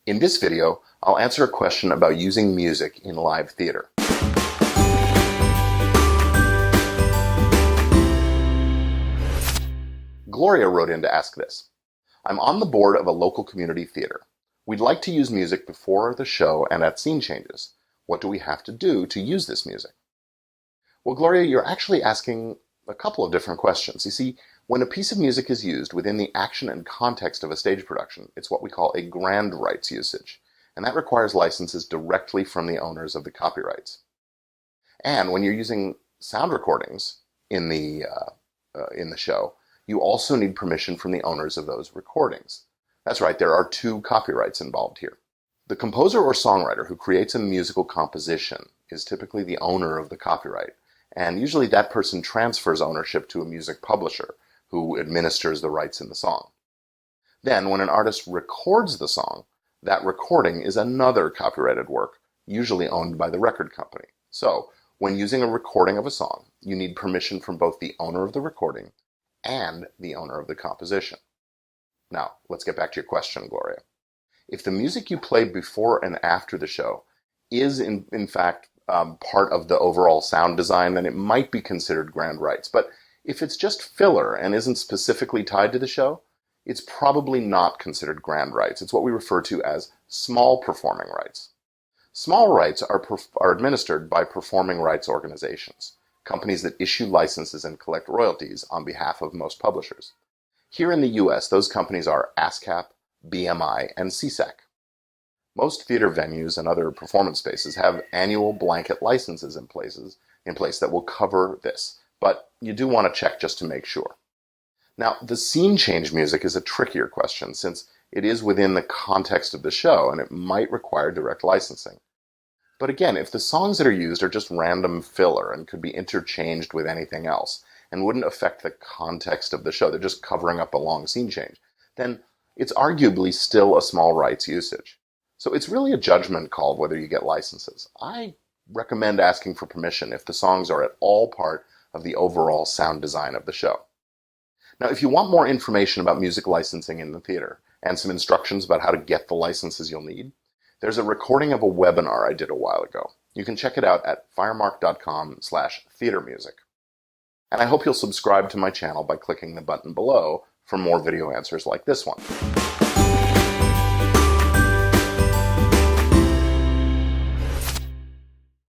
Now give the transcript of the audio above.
In this video, I'll answer a question about using music in live theater. Gloria wrote in to ask this. I'm on the board of a local community theater. We'd like to use music before the show and at scene changes. What do we have to do to use this music? Well, Gloria, you're actually asking a couple of different questions. You see, when a piece of music is used within the action and context of a stage production, it's what we call a grand rights usage, and that requires licenses directly from the owners of the copyrights. And when you're using sound recordings in the show, you also need permission from the owners of those recordings. That's right, there are two copyrights involved here. The composer or songwriter who creates a musical composition is typically the owner of the copyright, and usually that person transfers ownership to a music publisher who administers the rights in the song. Then, when an artist records the song, that recording is another copyrighted work, usually owned by the record company. So, when using a recording of a song, you need permission from both the owner of the recording and the owner of the composition. Now, let's get back to your question, Gloria. If the music you play before and after the show is in fact part of the overall sound design, then it might be considered grand rights. But if it's just filler and isn't specifically tied to the show, it's probably not considered grand rights. It's what we refer to as small performing rights. Small rights are administered by performing rights organizations, companies that issue licenses and collect royalties on behalf of most publishers. Here in the US, those companies are ASCAP, BMI, and CSAC. Most theater venues and other performance spaces have annual blanket licenses in place that will cover this, but you do want to check just to make sure. Now, the scene change music is a trickier question since it is within the context of the show and it might require direct licensing. But again, if the songs that are used are just random filler and could be interchanged with anything else and wouldn't affect the context of the show, they're just covering up a long scene change, then it's arguably still a small rights usage. So it's really a judgment call whether you get licenses. I recommend asking for permission if the songs are at all part of the overall sound design of the show. Now, if you want more information about music licensing in the theater and some instructions about how to get the licenses you'll need, there's a recording of a webinar I did a while ago. You can check it out at firemark.com/theatermusic. And I hope you'll subscribe to my channel by clicking the button below for more video answers like this one.